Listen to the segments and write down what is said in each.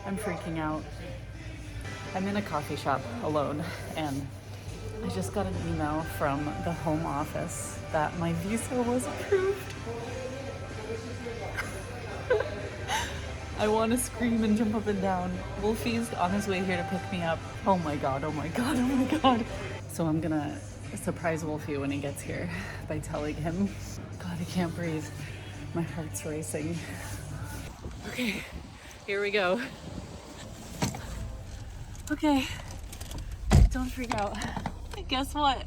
I'm freaking out. I'm in a coffee shop alone, and I just got an email from the home office that my visa was approved. I want to scream and jump up and down. Wolfie's on his way here to pick me up. Oh my god, oh my god, oh my god. So I'm gonna surprise Wolfie when he gets here by telling him. God, I can't breathe. My heart's racing. Okay, here we go. Okay, don't freak out. Guess what?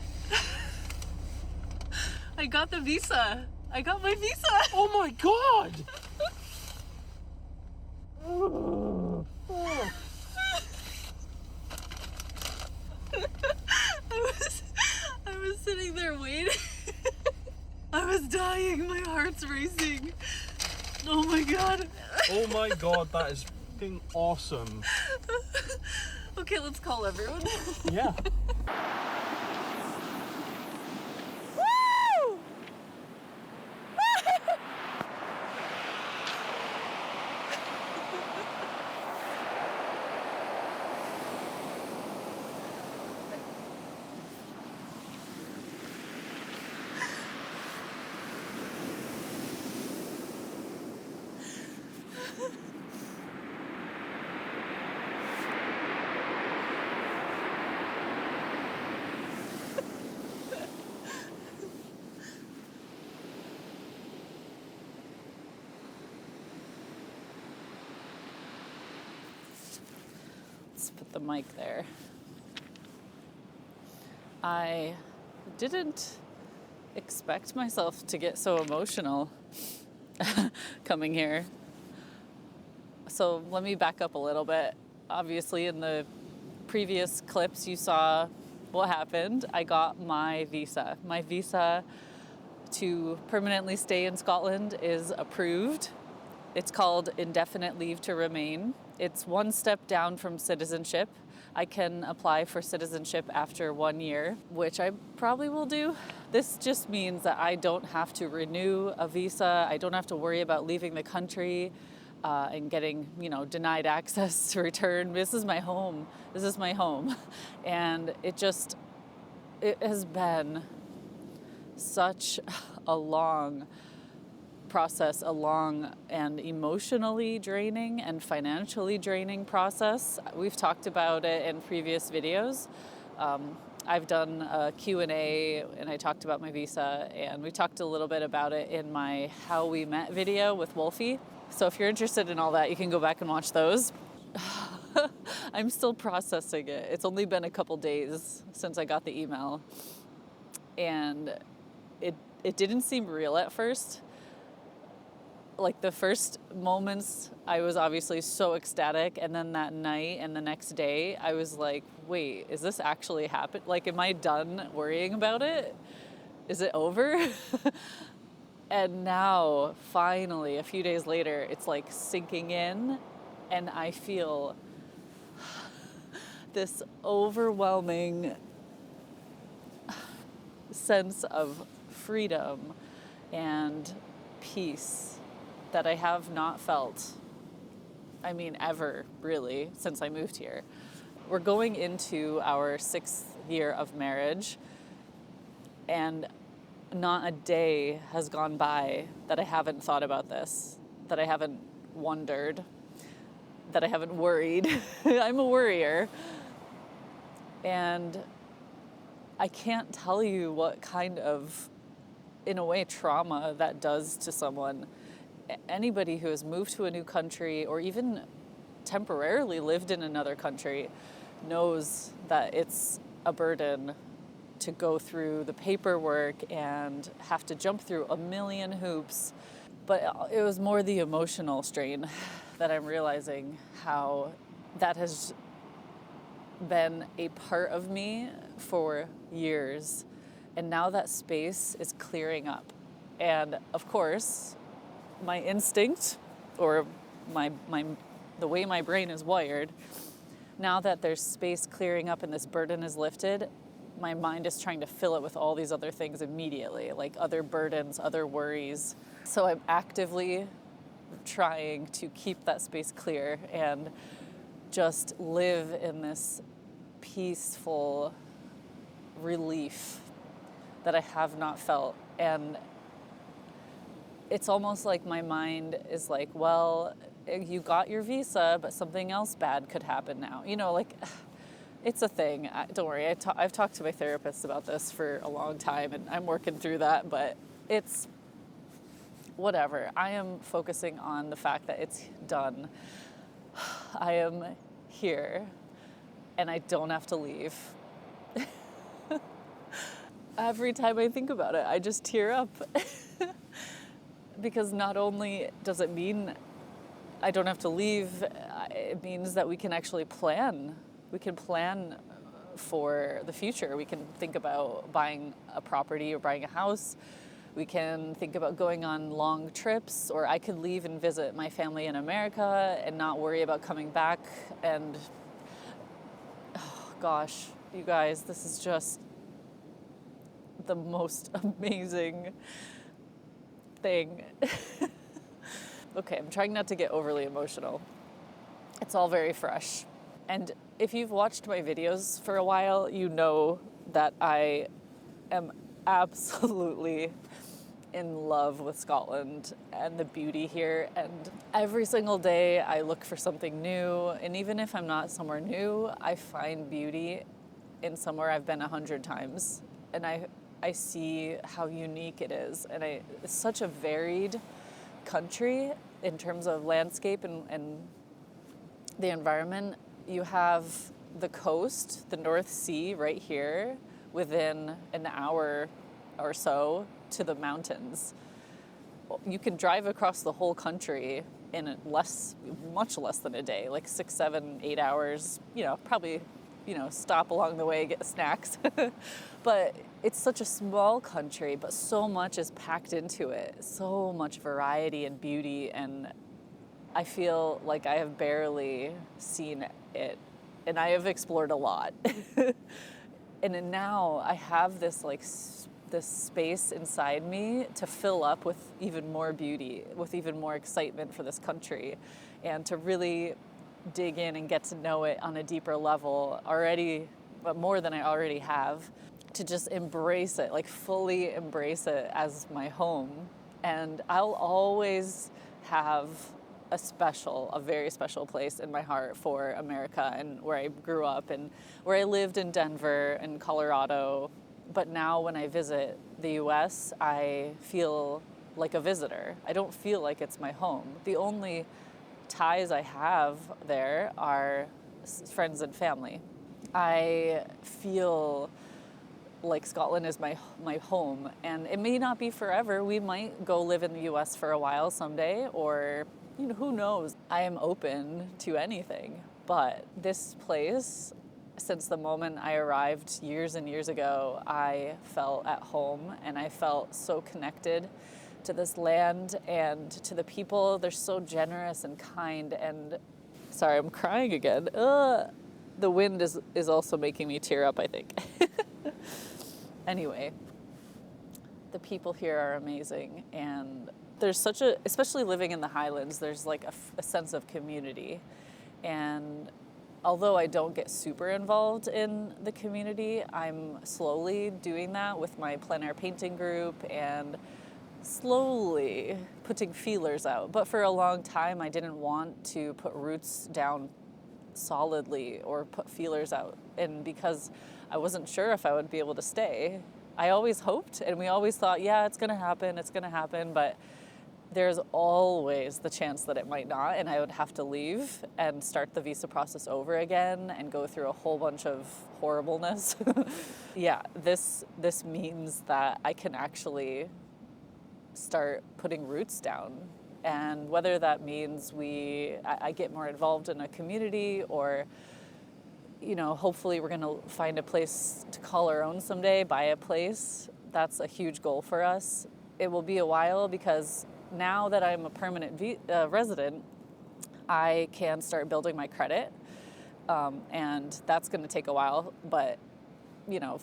I got the visa. I got my visa. Oh my god! I was sitting there waiting. I was dying. My heart's racing. Oh my god. Oh my god, that is fucking awesome. Okay, let's call everyone. Yeah. Let's put the mic there. I didn't expect myself to get so emotional coming here. So let me back up a little bit. Obviously, in the previous clips, you saw what happened. I got my visa. My visa to permanently stay in Scotland is approved. It's called indefinite leave to remain. It's one step down from citizenship. I can apply for citizenship after 1 year, which I probably will do. This just means that I don't have to renew a visa. I don't have to worry about leaving the country and getting, denied access to return. This is my home. This is my home. And it has been such a long process, a long and emotionally draining and financially draining process. We've talked about it in previous videos. I've done a Q&A and I talked about my visa, and we talked a little bit about it in my How We Met video with Wolfie. So if you're interested in all that, you can go back and watch those. I'm still processing it. It's only been a couple days since I got the email, and it didn't seem real at first. Like the first moments, I was obviously so ecstatic, and then that night and the next day, I was like, wait, is this actually happening? Like, am I done worrying about it? Is it over? And now, finally, a few days later, it's like sinking in, and I feel this overwhelming sense of freedom and peace that I have not felt, ever, really, since I moved here. We're going into our 6th year of marriage, and not a day has gone by that I haven't thought about this, that I haven't wondered, that I haven't worried. I'm a worrier. And I can't tell you what kind of, in a way, trauma that does to someone. Anybody who has moved to a new country or even temporarily lived in another country knows that it's a burden to go through the paperwork and have to jump through a million hoops. But it was more the emotional strain that I'm realizing how that has been a part of me for years. And now that space is clearing up. And of course, my instinct, or the way my brain is wired, now that there's space clearing up and this burden is lifted, my mind is trying to fill it with all these other things immediately, like other burdens, other worries. So I'm actively trying to keep that space clear and just live in this peaceful relief that I have not felt. And it's almost like my mind is like, well, you got your visa, but something else bad could happen now. You know, like, it's a thing. Don't worry. I've talked to my therapist about this for a long time, and I'm working through that, but it's whatever. I am focusing on the fact that it's done. I am here, and I don't have to leave. Every time I think about it, I just tear up. Because not only does it mean I don't have to leave, it means that we can actually plan. We can plan for the future. We can think about buying a property or buying a house. We can think about going on long trips, or I could leave and visit my family in America and not worry about coming back. And oh gosh, you guys, this is just the most amazing thing. Okay, I'm trying not to get overly emotional. It's all very fresh. And if you've watched my videos for a while, you know that I am absolutely in love with Scotland and the beauty here. And every single day I look for something new. And even if I'm not somewhere new, I find beauty in somewhere I've been 100 times. And I see how unique it is. And it's such a varied country in terms of landscape and the environment. You have the coast, the North Sea right here within an hour or so to the mountains. You can drive across the whole country in much less than a day, like 6, 7, 8 hours, probably, stop along the way, get snacks. But it's such a small country, but so much is packed into it, so much variety and beauty, and I feel like I have barely seen it, and I have explored a lot. And then now I have this space inside me to fill up with even more beauty, with even more excitement for this country, and to really dig in and get to know it on a deeper level already, but more than I already have, to just embrace it, like fully embrace it as my home. And I'll always have a very special place in my heart for America and where I grew up and where I lived in Denver and Colorado. But now when I visit the US, I feel like a visitor. I don't feel like it's my home. The only ties I have there are friends and family. I feel like Scotland is my home, and it may not be forever. We might go live in the US for a while someday, or who knows. I am open to anything, but this place, since the moment I arrived years and years ago, I felt at home, and I felt so connected to this land and to the people. They're so generous and kind, and sorry, I'm crying again. The wind is also making me tear up, I think. Anyway, the people here are amazing, and there's especially living in the Highlands, there's like a sense of community. And although I don't get super involved in the community, I'm slowly doing that with my plein air painting group and slowly putting feelers out. But for a long time, I didn't want to put roots down solidly or put feelers out, and because I wasn't sure if I would be able to stay. I always hoped, and we always thought, yeah, it's gonna happen, but there's always the chance that it might not, and I would have to leave and start the visa process over again and go through a whole bunch of horribleness. Yeah, this means that I can actually start putting roots down. And whether that means I get more involved in a community, or hopefully we're going to find a place to call our own someday, buy a place. That's a huge goal for us. It will be a while, because now that I'm a permanent resident, I can start building my credit. And that's going to take a while, but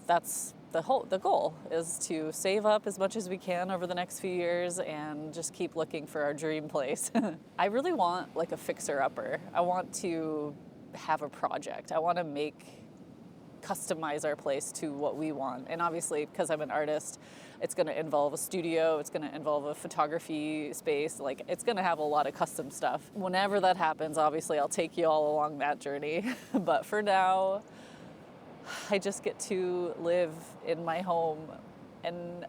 that's the goal, is to save up as much as we can over the next few years and just keep looking for our dream place. I really want like a fixer-upper. I want to have a project. I want to customize our place to what we want. And obviously, because I'm an artist, it's going to involve a studio, it's going to involve a photography space, like it's going to have a lot of custom stuff. Whenever that happens, obviously I'll take you all along that journey. But for now, I just get to live in my home and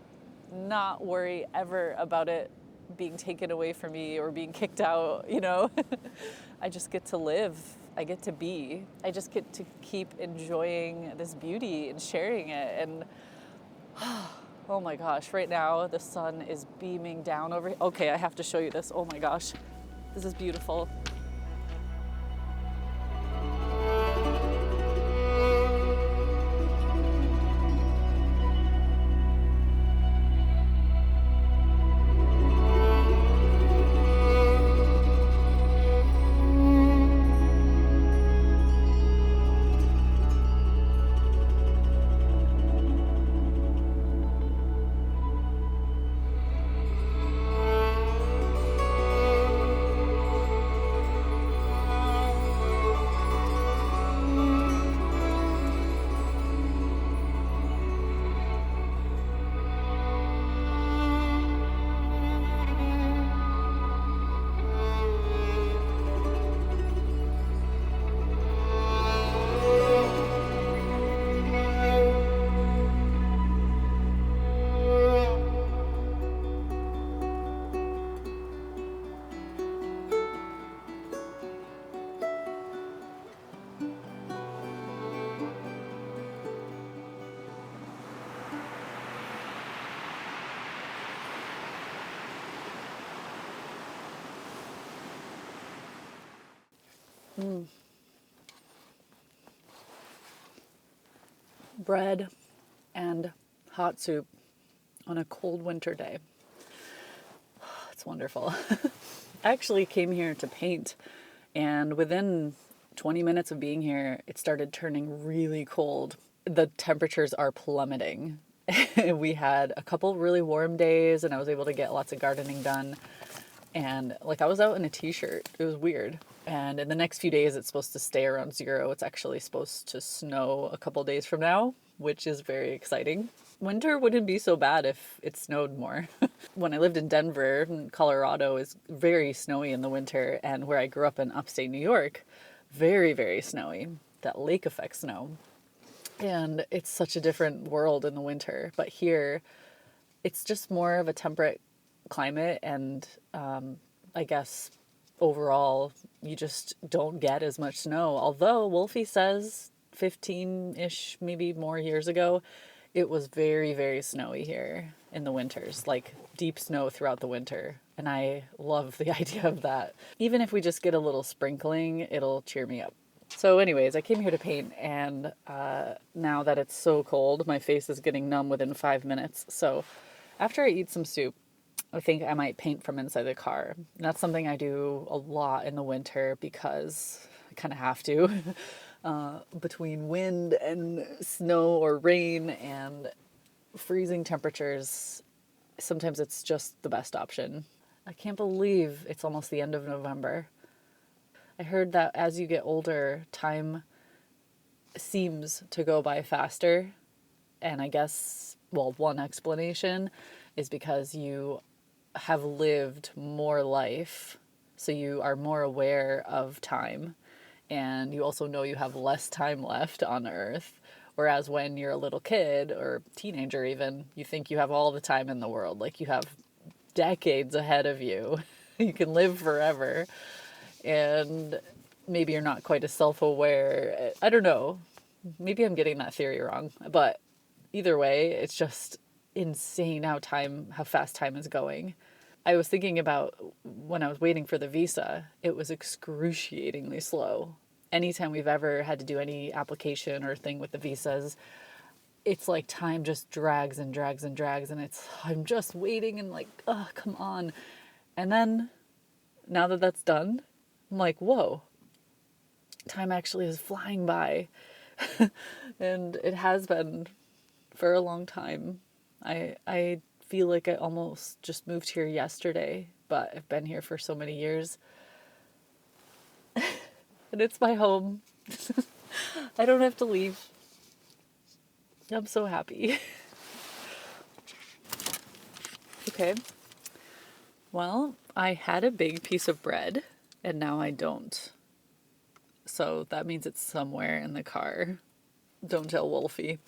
not worry ever about it being taken away from me or being kicked out, you know. I just get to live. I get to be. I just get to keep enjoying this beauty and sharing it. And oh my gosh, right now the sun is beaming down over. Okay, I have to show you this. Oh my gosh, this is beautiful. Bread and hot soup on a cold winter day. It's wonderful. I actually came here to paint, and within 20 minutes of being here, it started turning really cold. The temperatures are plummeting. We had a couple really warm days, and I was able to get lots of gardening done. And like I was out in a t-shirt. It was weird. And in the next few days, it's supposed to stay around 0. It's actually supposed to snow a couple days from now, which is very exciting. Winter wouldn't be so bad if it snowed more. When I lived in Denver, Colorado is very snowy in the winter. And where I grew up in upstate New York, very, very snowy. That lake effect snow. And it's such a different world in the winter. But here, it's just more of a temperate climate, and I guess overall you just don't get as much snow. Although Wolfie says 15-ish, maybe more years ago, it was very, very snowy here in the winters, like deep snow throughout the winter. And I love the idea of that. Even if we just get a little sprinkling, it'll cheer me up. So anyways, I came here to paint, and now that it's so cold, my face is getting numb within 5 minutes. So after I eat some soup, I think I might paint from inside the car. And that's something I do a lot in the winter because I kind of have to. Between wind and snow or rain and freezing temperatures, sometimes it's just the best option. I can't believe it's almost the end of November. I heard that as you get older, time seems to go by faster. And I guess, well, one explanation is because you have lived more life, so you are more aware of time, and you also know you have less time left on Earth. Whereas when you're a little kid or teenager even, you think you have all the time in the world, like you have decades ahead of you. You can live forever, and maybe you're not quite as self-aware. I don't know. Maybe I'm getting that theory wrong, but either way, it's just insane how fast time is going. I was thinking about when I was waiting for the visa, it was excruciatingly slow. Anytime we've ever had to do any application or thing with the visas, it's like time just drags and drags and drags, and I'm just waiting and like, oh, come on. And then now that that's done, I'm like, whoa, time actually is flying by. And it has been for a long time. I feel like I almost just moved here yesterday, but I've been here for so many years. And it's my home. I don't have to leave. I'm so happy. Okay. Well, I had a big piece of bread and now I don't. So that means it's somewhere in the car. Don't tell Wolfie.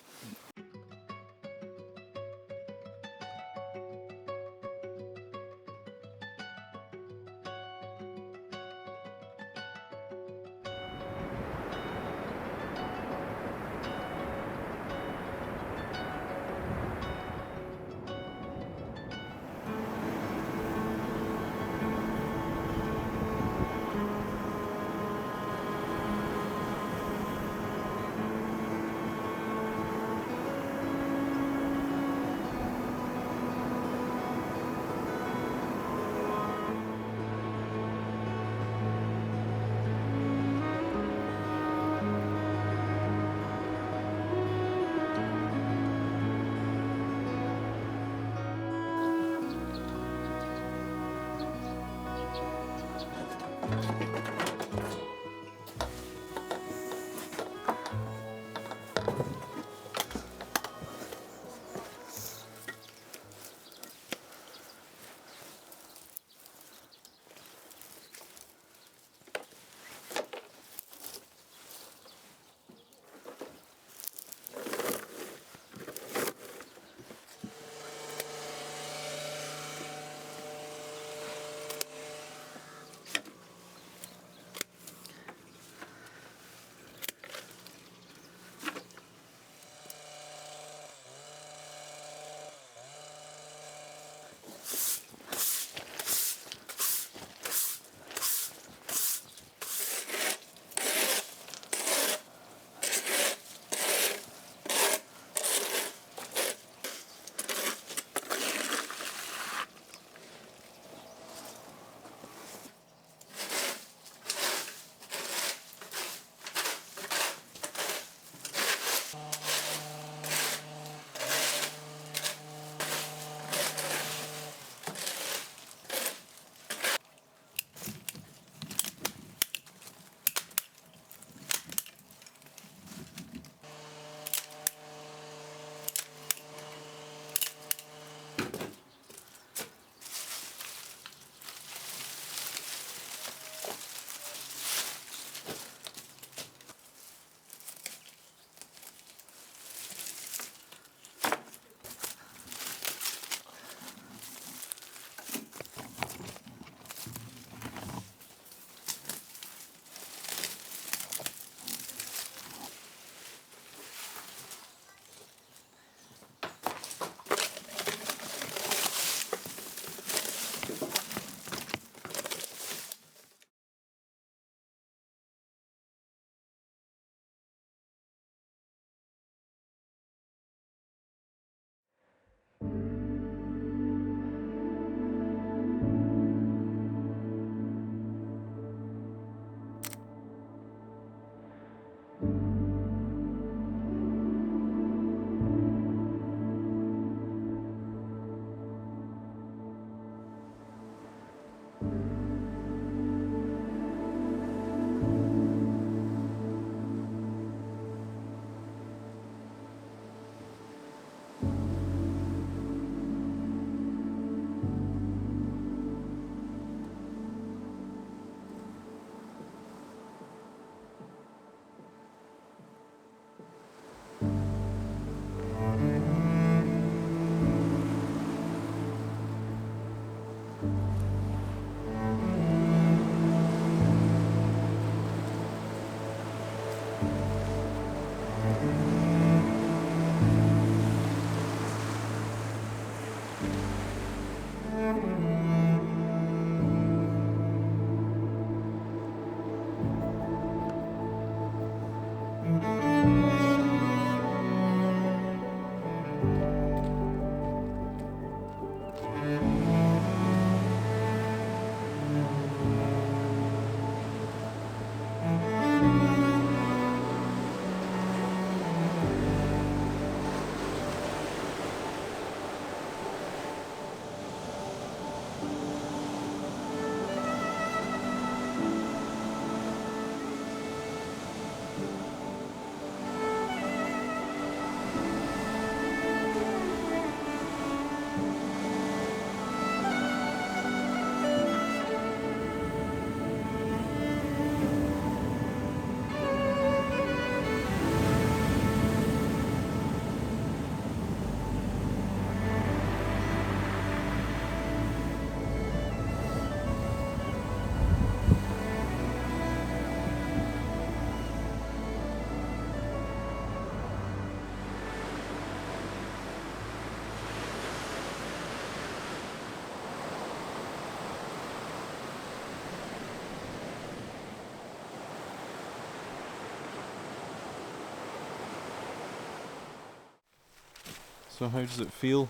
So how does it feel?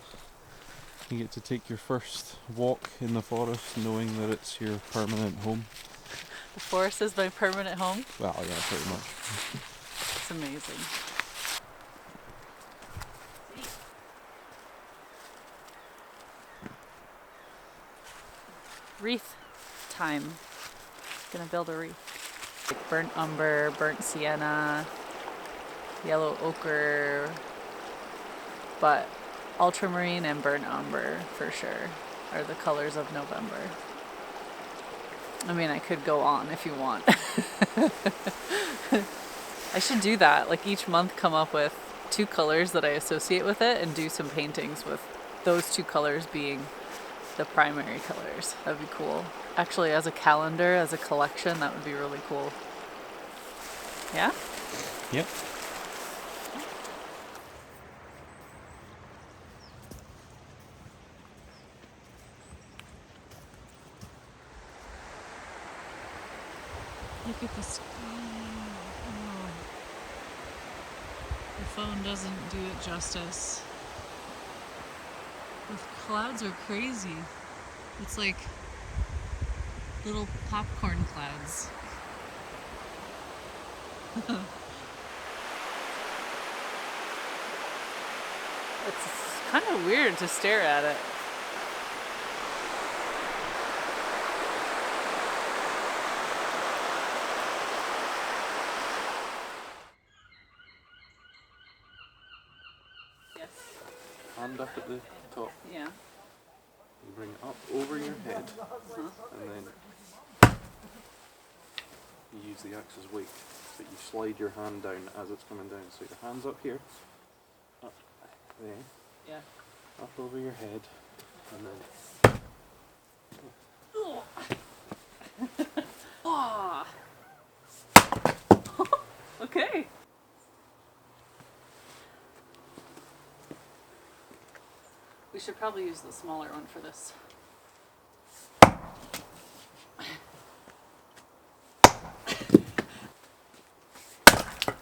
You get to take your first walk in the forest knowing that it's your permanent home. The forest is my permanent home. Well, yeah, pretty much. It's amazing. Wreath time. Gonna build a wreath. Like burnt umber, burnt sienna, yellow ochre, but ultramarine and burnt umber for sure are the colors of November. I mean, I could go on if you want. I should do that. Like each month come up with 2 colors that I associate with it and do some paintings with those 2 colors being the primary colors. That'd be cool. Actually, as a calendar, as a collection, that would be really cool. Yeah? Yep. Look at the sky. Oh. The phone doesn't do it justice. The clouds are crazy. It's like little popcorn clouds. It's kind of weird to stare at it. Yes. Hand up at the top. Yeah. You bring it up over your head, and then you use the axe as weight. But you slide your hand down as it's coming down. So your hand's up here, up there, Yeah. up over your head, and then Oh. Okay. We should probably use the smaller one for this.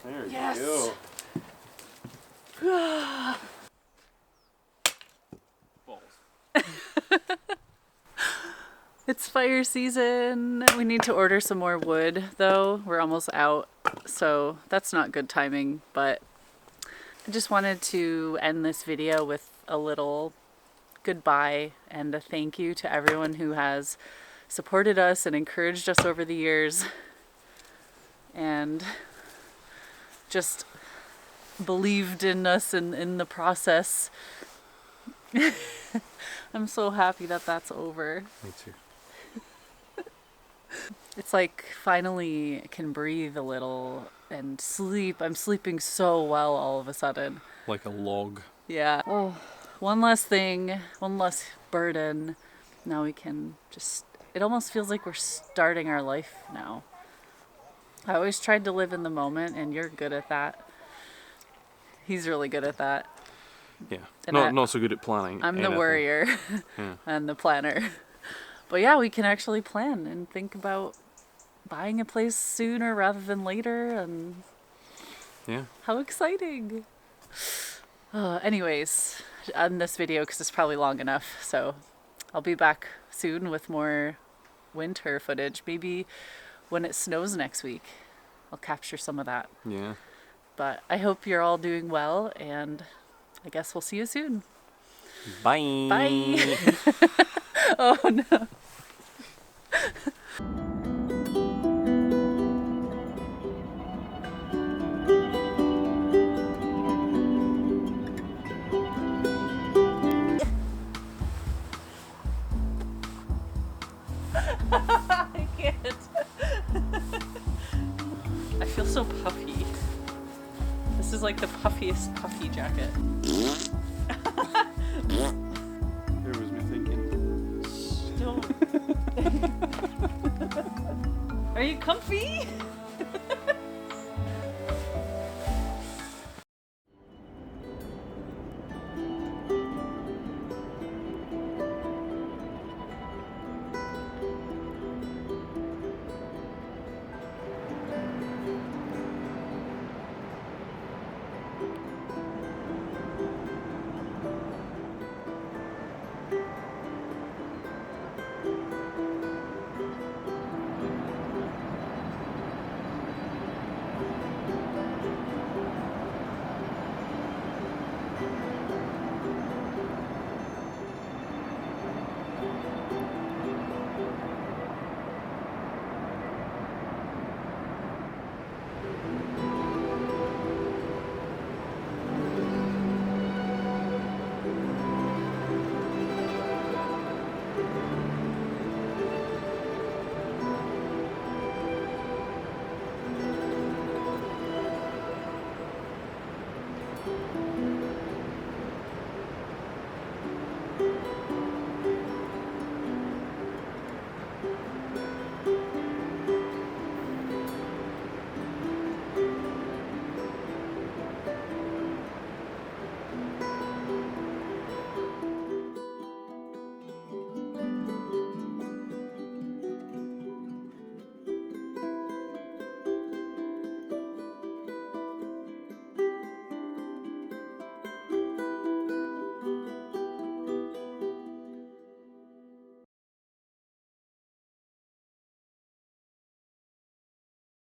there Yes. you go. Balls. It's fire season. We need to order some more wood though. We're almost out, so that's not good timing, but I just wanted to end this video with a little goodbye and a thank you to everyone who has supported us and encouraged us over the years and just believed in us and in the process. I'm so happy that that's over. Me too. It's like finally I can breathe a little and sleep. I'm sleeping so well all of a sudden. Like a log. Yeah. Oh, one less thing, one less burden. Now we can just, it almost feels like we're starting our life now. I always tried to live in the moment, and you're good at that. He's really good at that. Yeah. And Not so good at planning. I'm the anything. worrier Yeah. and the planner. But yeah, we can actually plan and think about buying a place sooner rather than later, and Yeah. how exciting. Anyways, on this video, because it's probably long enough, so I'll be back soon with more winter footage. Maybe when it snows next week, I'll capture some of that. Yeah. But I hope you're all doing well, and I guess we'll see you soon. Bye. Bye. Oh no. I can't. I feel so puffy. This is like the puffiest puffy jacket. There was me thinking. Don't. Are you comfy?